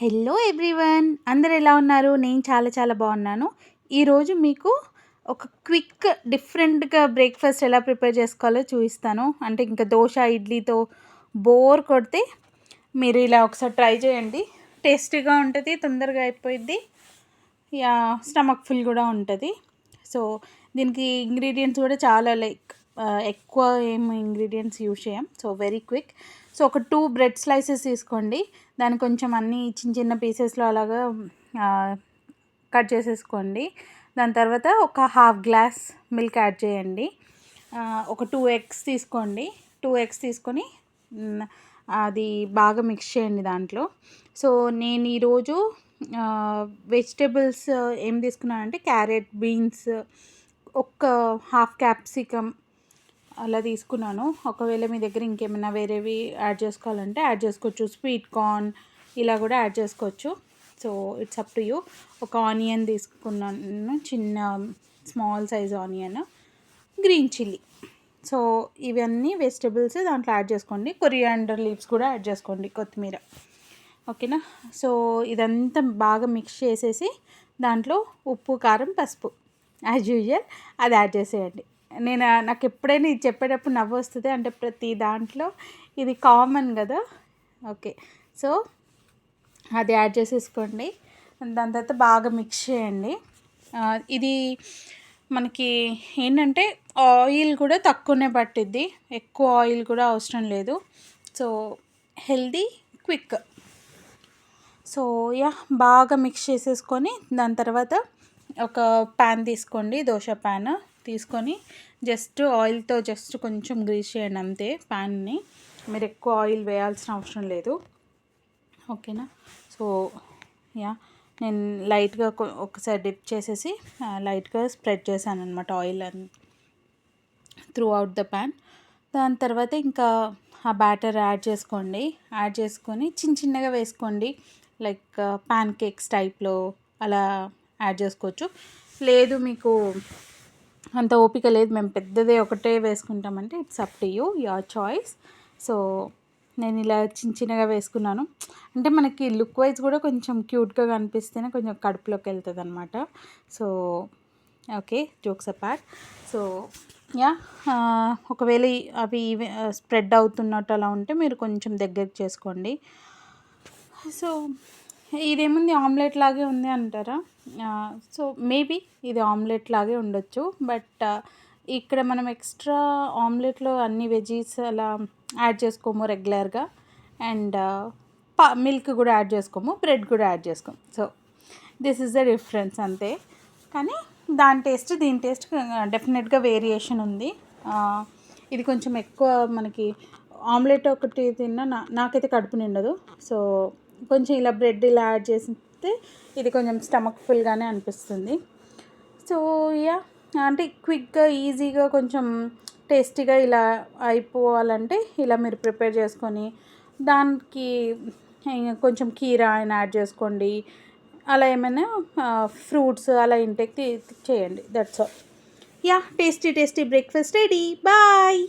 Hello everyone, అందరు ఎలా ఉన్నారు? నేను చాలా చాలా బాగున్నాను. ఈరోజు మీకు ఒక క్విక్ డిఫరెంట్గా బ్రేక్ఫాస్ట్ ఎలా ప్రిపేర్ చేసుకోవాలో చూపిస్తాను. అంటే ఇంకా దోశ ఇడ్లీతో బోర్ కొడితే మీరు ఇలా ఒకసారి ట్రై చేయండి. టేస్టీగా ఉంటుంది, తొందరగా అయిపోయింది, యా స్టమక్ ఫుల్ కూడా ఉంటుంది. సో దీనికి ఇంగ్రీడియంట్స్ కూడా చాలా ఎక్కువ ఏం ఇంగ్రీడియంట్స్ యూజ్ చేయం. So very quick. సో ఒక 2 బ్రెడ్ స్లైసెస్ తీసుకోండి. దాన్ని కొంచెం అన్నీ చిన్న చిన్న పీసెస్లో అలాగా కట్ చేసేసుకోండి. దాని తర్వాత ఒక హాఫ్ గ్లాస్ మిల్క్ యాడ్ చేయండి. ఒక 2 ఎగ్స్ తీసుకోండి. 2 ఎగ్స్ తీసుకొని అది బాగా మిక్స్ చేయండి దాంట్లో. సో నేను ఈరోజు వెజిటేబుల్స్ ఏం తీసుకున్నానంటే క్యారెట్, బీన్స్, ఒక హాఫ్ క్యాప్సికమ్ అలా తీసుకున్నాను. ఒకవేళ మీ దగ్గర ఇంకేమైనా వేరేవి యాడ్ చేసుకోవాలంటే యాడ్ చేసుకోవచ్చు. స్వీట్ కార్న్ ఇలా కూడా యాడ్ చేసుకోవచ్చు. So it's up to you. ఒక ఆనియన్ తీసుకున్నాను, చిన్న small size onion, green chilli. So ఇవన్నీ వెజిటబుల్స్ దాంట్లో యాడ్ చేసుకోండి. కొరియాండర్ లీవ్స్ కూడా యాడ్ చేసుకోండి, కొత్తిమీర. ఓకేనా? సో ఇదంతా బాగా మిక్స్ చేసేసి దాంట్లో ఉప్పు, కారం, పసుపు యాజ్ యూజువల్ అది యాడ్ చేసేయండి. నాకు ఎప్పుడైనా ఇది చెప్పేటప్పుడు నవ్వు వస్తుంది, అంటే ప్రతి దాంట్లో ఇది కామన్ కదా. ఓకే, సో అది యాడ్ చేసేసుకోండి. దాని తర్వాత బాగా మిక్స్ చేయండి. ఇది మనకి ఏంటంటే ఆయిల్ కూడా తక్కువనే పట్టిద్ది, ఎక్కువ ఆయిల్ కూడా అవసరం లేదు. So healthy, quick. సో బాగా మిక్స్ చేసేసుకొని దాని తర్వాత ఒక ప్యాన్ తీసుకోండి, దోశ ప్యాన్ తీసుకొని జస్ట్ ఆయిల్తో జస్ట్ కొంచెం గ్రీస్ చేయండి అంతే ప్యాన్ని. మీరు ఎక్కువ ఆయిల్ వేయాల్సిన అవసరం లేదు. ఓకేనా? సో నేను లైట్గా ఒకసారి డిప్ చేసేసి లైట్గా స్ప్రెడ్ చేశాను అనమాట oil through out the pan. దాని తర్వాత ఇంకా ఆ బ్యాటర్ యాడ్ చేసుకోండి. యాడ్ చేసుకొని చిన్న చిన్నగా వేసుకోండి, లైక్ ప్యాన్ కేక్స్ టైప్లో అలా యాడ్ చేసుకోవచ్చు. లేదు మీకు అంత ఓపిక లేదు, మేము పెద్దదే ఒకటే వేసుకుంటామంటే it's up to you, your choice. So నేను ఇలా చిన్న చిన్నగా వేసుకున్నాను. అంటే మనకి లుక్ వైజ్ కూడా కొంచెం క్యూట్గా కనిపిస్తేనే కొంచెం కడుపులోకి వెళ్తుంది అనమాట. So okay, jokes apart. So ఒకవేళ అవి స్ప్రెడ్ అవుతున్నట్టు అలా ఉంటే మీరు కొంచెం దగ్గరికి చేసుకోండి. సో ఇదేముంది, ఆమ్లెట్ లాగే ఉంది అంటారా? సో మేబీ ఇది ఆమ్లెట్ లాగే ఉండొచ్చు, బట్ ఇక్కడ మనం ఎక్స్ట్రా ఆమ్లెట్లో అన్ని వెజీస్ అలా యాడ్ చేసుకోము రెగ్యులర్గా, అండ్ మిల్క్ కూడా యాడ్ చేసుకోము, బ్రెడ్ కూడా యాడ్ చేసుకోము. So this is the difference అంతే. కానీ దాని టేస్ట్ దీని టేస్ట్ డెఫినెట్గా వేరియేషన్ ఉంది. ఇది కొంచెం ఎక్కువ మనకి ఆమ్లెట్ ఒకటి తిన్నా నాకైతే కడుపు నిండదు. సో కొంచెం ఇలా బ్రెడ్ ఇలా యాడ్ చేస్తే ఇది కొంచెం స్టమక్ ఫుల్గానే అనిపిస్తుంది. సో అంటే క్విక్గా ఈజీగా కొంచెం టేస్టీగా ఇలా అయిపోవాలంటే ఇలా మీరు ప్రిపేర్ చేసుకొని దానికి కొంచెం కీరా అయినా యాడ్ చేసుకోండి. అలా ఏమైనా ఫ్రూట్స్ అలా ఇంటేక్ చేయండి. That's all. Tasty tasty breakfast ready. Bye.